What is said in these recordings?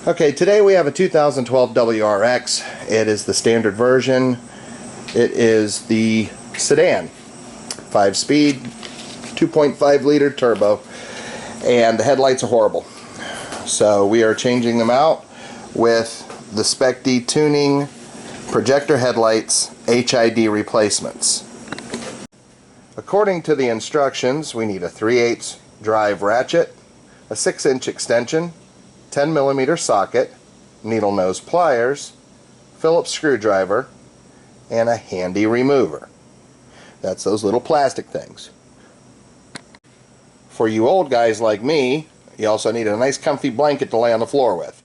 Okay, today we have a 2012 WRX. It is the standard version. It is the sedan, 5-speed, 2.5 liter turbo, and the headlights are horrible. So we are changing them out with the Spec D tuning projector headlights HID replacements. According to the instructions, we need a 3/8 drive ratchet, a 6-inch extension, 10mm socket, needle nose pliers, Phillips screwdriver, and a handy remover. That's those little plastic things. For you old guys like me, you also need a nice comfy blanket to lay on the floor with.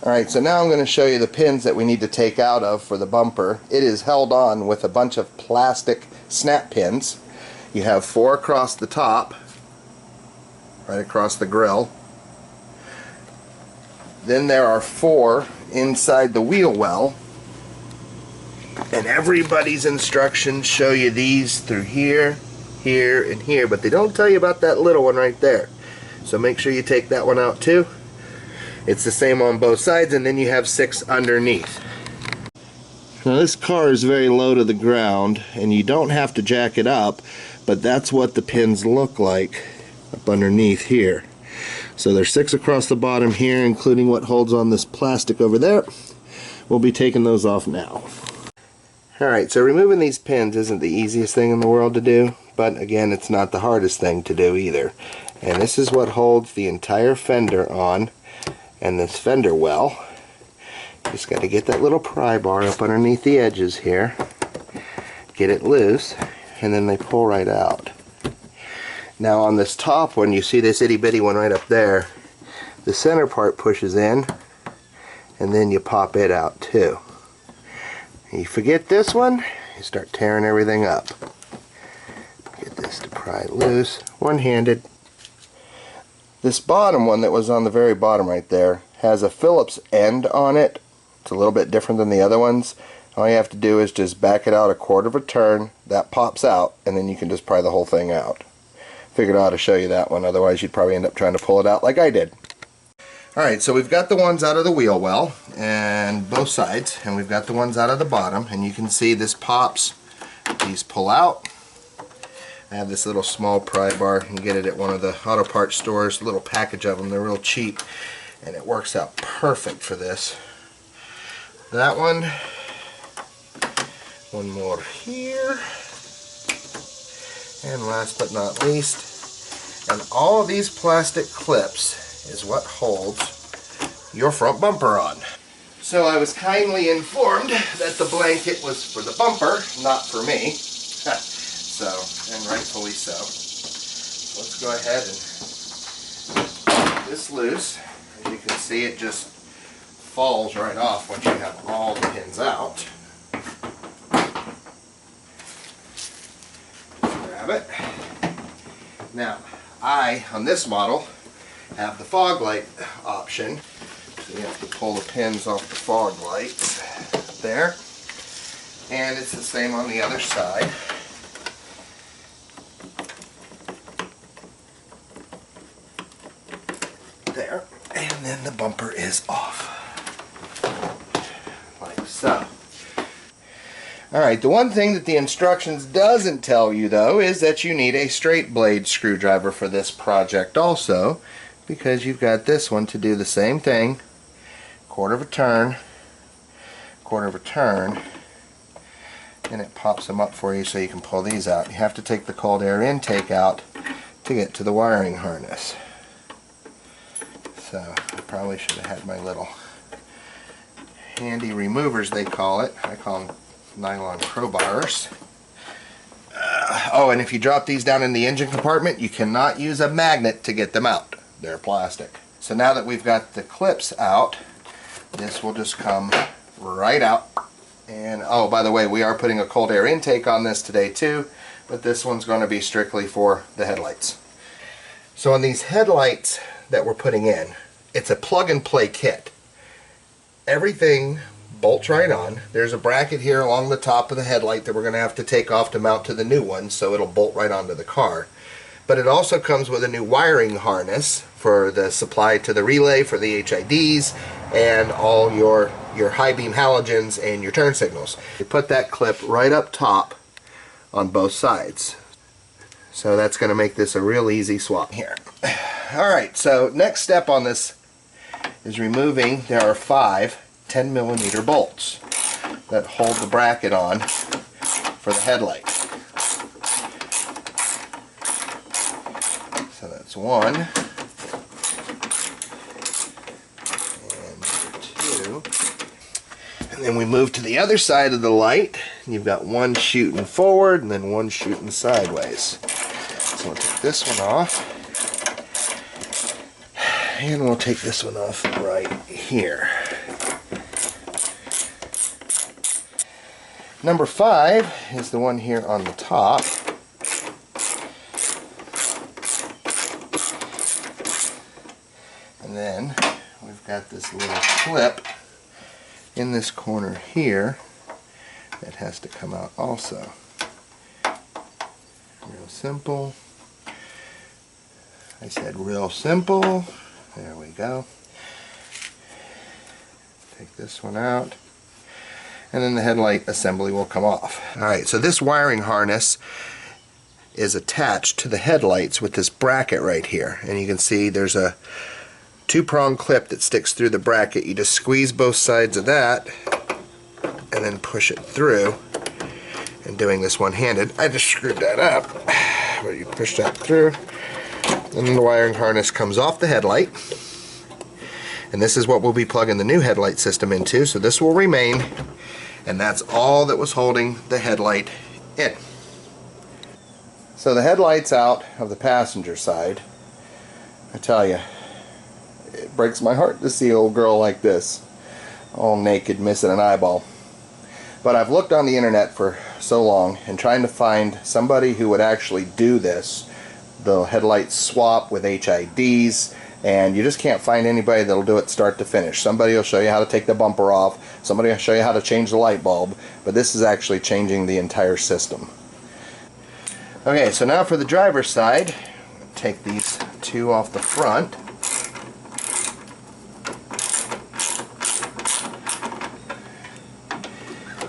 Alright, so now I'm going to show you the pins that we need to take out of for the bumper. It is held on with a bunch of plastic snap pins. You have 4 across the top, right across the grill. Then there are 4 inside the wheel well, and everybody's instructions show you these through here, here, and here, but they don't tell you about that little one right there. So make sure you take that one out too. It's the same on both sides, and then you have 6 underneath. Now this car is very low to the ground, and you don't have to jack it up, but that's what the pins look like up underneath here. So there's 6 across the bottom here, including what holds on this plastic over there. We'll be taking those off now. Alright, so removing these pins isn't the easiest thing in the world to do, but again, it's not the hardest thing to do either. And this is what holds the entire fender on, and this fender well. Just got to get that little pry bar up underneath the edges here, get it loose, and then they pull right out. Now on this top one, you see this itty bitty one right up there, the center part pushes in, and then you pop it out too. You forget this one, you start tearing everything up. Get this to pry loose, one-handed. This bottom one that was on the very bottom right there has a Phillips end on it. It's a little bit different than the other ones. All you have to do is just back it out a quarter of a turn, that pops out, and then you can just pry the whole thing out. Figured out how to show you that one, otherwise you'd probably end up trying to pull it out like I did. Alright, so we've got the ones out of the wheel well, and both sides, and we've got the ones out of the bottom, and you can see this pops, these pull out. I have this little small pry bar. You can get it at one of the auto parts stores, a little package of them, they're real cheap, and it works out perfect for this. That one more here. And last but not least, and all of these plastic clips is what holds your front bumper on. So I was kindly informed that the blanket was for the bumper, not for me. So, and rightfully so. Let's go ahead and get this loose. As you can see, it just falls right off once you have all the pins out. It. Now, on this model, have the fog light option. So you have to pull the pins off the fog lights there. And it's the same on the other side. There. And then the bumper is off. Like so. Alright, the one thing that the instructions doesn't tell you though is that you need a straight blade screwdriver for this project also, because you've got this one to do the same thing, quarter of a turn, and it pops them up for you so you can pull these out. You have to take the cold air intake out to get to the wiring harness. So I probably should have had my little handy removers, they call it. I call them nylon crowbars. Oh, and if you drop these down in the engine compartment, you cannot use a magnet to get them out. They're plastic. So now that we've got the clips out, this will just come right out. And oh, by the way, we are putting a cold air intake on this today too, but this one's going to be strictly for the headlights. So on these headlights that we're putting in, it's a plug and play kit. Everything bolts right on. There's a bracket here along the top of the headlight that we're going to have to take off to mount to the new one, so it'll bolt right onto the car. But it also comes with a new wiring harness for the supply to the relay for the HIDs, and all your high beam halogens and your turn signals. You put that clip right up top on both sides. So that's going to make this a real easy swap here. Alright, so next step on this is removing, there are 5 10mm bolts that hold the bracket on for the headlight. So that's 1 and 2. And then we move to the other side of the light. You've got one shooting forward and then one shooting sideways. So we'll take this one off. And we'll take this one off right here. Number 5 is the one here on the top. And then we've got this little clip in this corner here that has to come out also. Real simple. I said real simple. There we go. Take this one out. And then the headlight assembly will come off. Alright, so this wiring harness is attached to the headlights with this bracket right here. And you can see there's a 2-prong clip that sticks through the bracket. You just squeeze both sides of that and then push it through. And doing this one-handed, I just screwed that up. But you push that through. And then the wiring harness comes off the headlight. And this is what we'll be plugging the new headlight system into. So this will remain. And that's all that was holding the headlight in. So the headlight's out of the passenger side. I tell you, it breaks my heart to see an old girl like this, all naked, missing an eyeball. But I've looked on the internet for so long and trying to find somebody who would actually do this, the headlight swap with HIDs, and you just can't find anybody that'll do it start to finish. Somebody will show you how to take the bumper off, somebody will show you how to change the light bulb, but this is actually changing the entire system. Okay, so now for the driver's side, take these 2 off the front.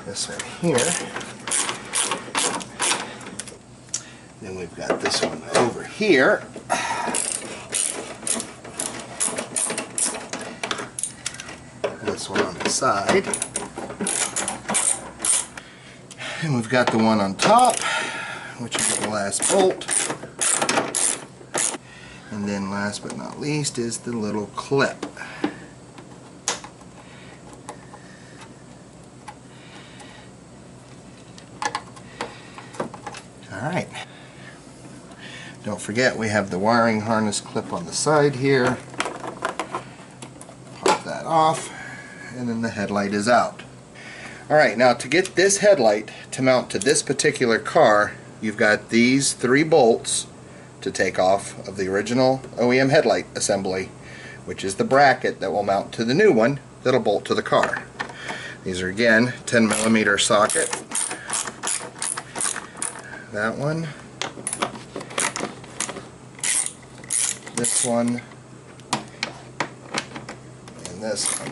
This one here. Then we've got this one over here. This one on the side. And we've got the one on top, which is the last bolt. And then last but not least is the little clip. Alright. Don't forget we have the wiring harness clip on the side here. Pop that off, and then the headlight is out. Alright, now to get this headlight to mount to this particular car, you've got these 3 bolts to take off of the original OEM headlight assembly, which is the bracket that will mount to the new one that'll bolt to the car. These are again 10mm socket. That one, this one, and this one.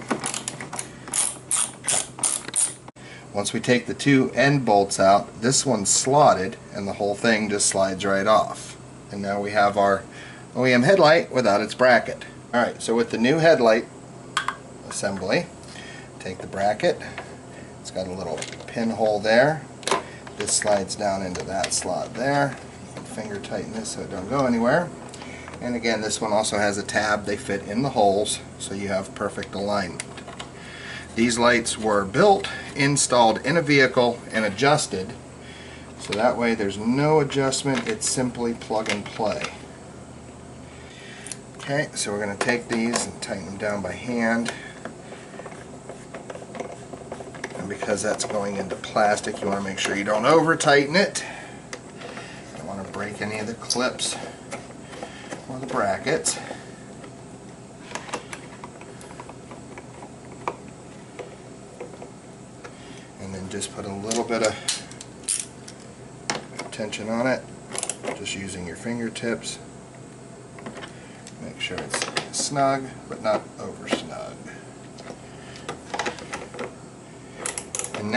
Once we take the 2 end bolts out, this one's slotted and the whole thing just slides right off. And now we have our OEM headlight without its bracket. Alright, so with the new headlight assembly, take the bracket. It's got a little pinhole there. This slides down into that slot there. You can finger tighten this so it don't go anywhere. And again, this one also has a tab. They fit in the holes so you have perfect alignment. These lights were built, installed in a vehicle, and adjusted. So that way there's no adjustment. It's simply plug and play. Okay, so we're going to take these and tighten them down by hand. And because that's going into plastic, you want to make sure you don't over tighten it. You don't want to break any of the clips or the brackets. And then just put a little bit of tension on it, just using your fingertips. Make sure it's snug, but not over snug.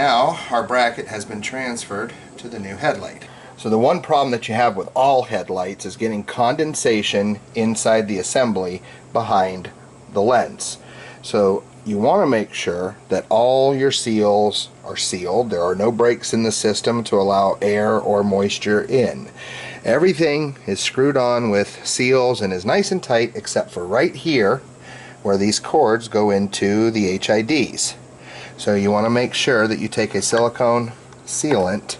now our bracket has been transferred to the new headlight. So the one problem that you have with all headlights is getting condensation inside the assembly behind the lens. So you want to make sure that all your seals are sealed. There are no breaks in the system to allow air or moisture in. Everything is screwed on with seals and is nice and tight except for right here where these cords go into the HIDs. So you want to make sure that you take a silicone sealant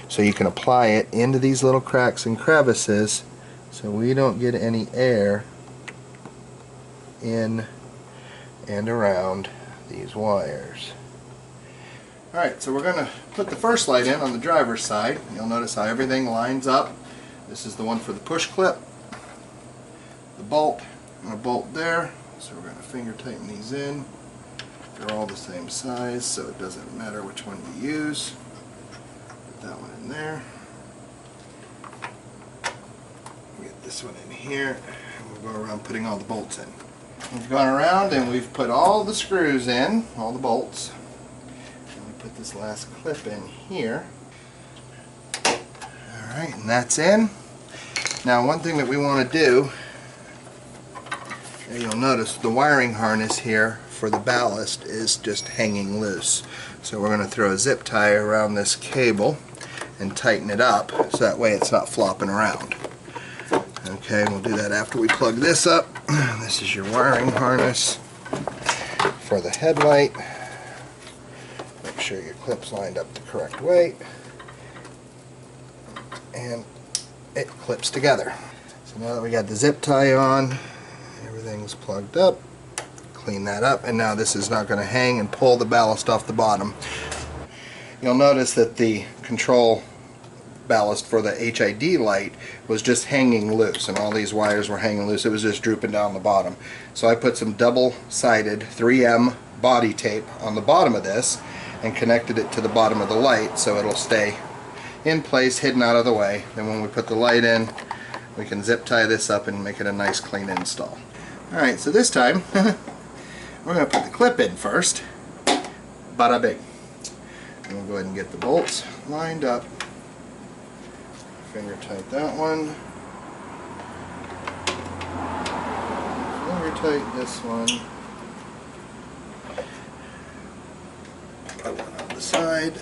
so you can apply it into these little cracks and crevices so we don't get any air in and around these wires. Alright, so we're going to put the first light in on the driver's side. You'll notice how everything lines up. This is the one for the push clip, the bolt, and a bolt there. So we're going to finger tighten these in. They're all the same size, so it doesn't matter which one you use. Put that one in there. Get this one in here, and we'll go around putting all the bolts in. We've gone around and we've put all the screws in, all the bolts. And we put this last clip in here. Alright, and that's in. Now one thing that we want to do, you'll notice the wiring harness here for the ballast is just hanging loose. So we're going to throw a zip tie around this cable and tighten it up so that way it's not flopping around. Okay, we'll do that after we plug this up. This is your wiring harness for the headlight. Make sure your clip's lined up the correct way. And it clips together. So now that we got the zip tie on, everything's plugged up. Clean that up, and now this is not going to hang and pull the ballast off the bottom. You'll notice that the control ballast for the HID light was just hanging loose, and all these wires were hanging loose. It was just drooping down the bottom. So I put some double-sided 3M body tape on the bottom of this and connected it to the bottom of the light so it'll stay in place, hidden out of the way. Then when we put the light in, we can zip tie this up and make it a nice clean install. Alright, so this time we're going to put the clip in first. Bada bing. And we'll go ahead and get the bolts lined up. Finger tight that one. Finger tight this one. Put one on the side.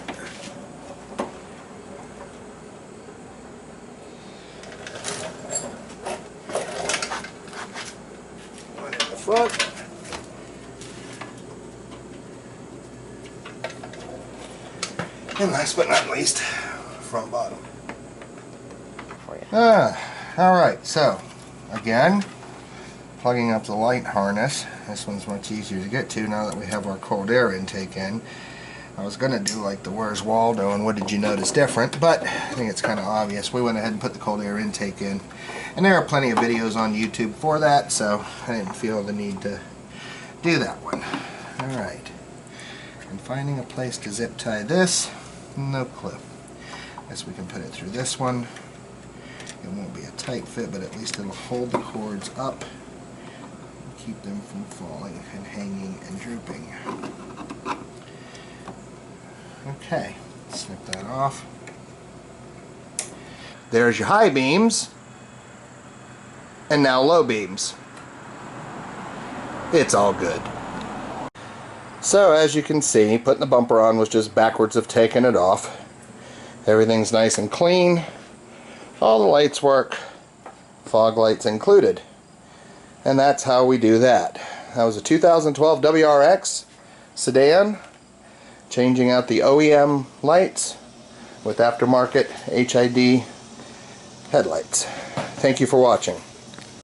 One in the front. And last but not least, front bottom. Alright, so again, plugging up the light harness. This one's much easier to get to now that we have our cold air intake in. I was going to do like the Where's Waldo and what did you notice different, but I think it's kind of obvious. We went ahead and put the cold air intake in. And there are plenty of videos on YouTube for that, so I didn't feel the need to do that one. Alright, and finding a place to zip tie this. No clip. Guess we can put it through this one. It won't be a tight fit, but at least it'll hold the cords up and keep them from falling and hanging and drooping. Okay, snip that off. There's your high beams, and now low beams. It's all good. So as you can see, putting the bumper on was just backwards of taking it off. Everything's nice and clean. All the lights work, fog lights included. And that's how we do that. That was a 2012 WRX sedan, changing out the OEM lights with aftermarket HID headlights. Thank you for watching.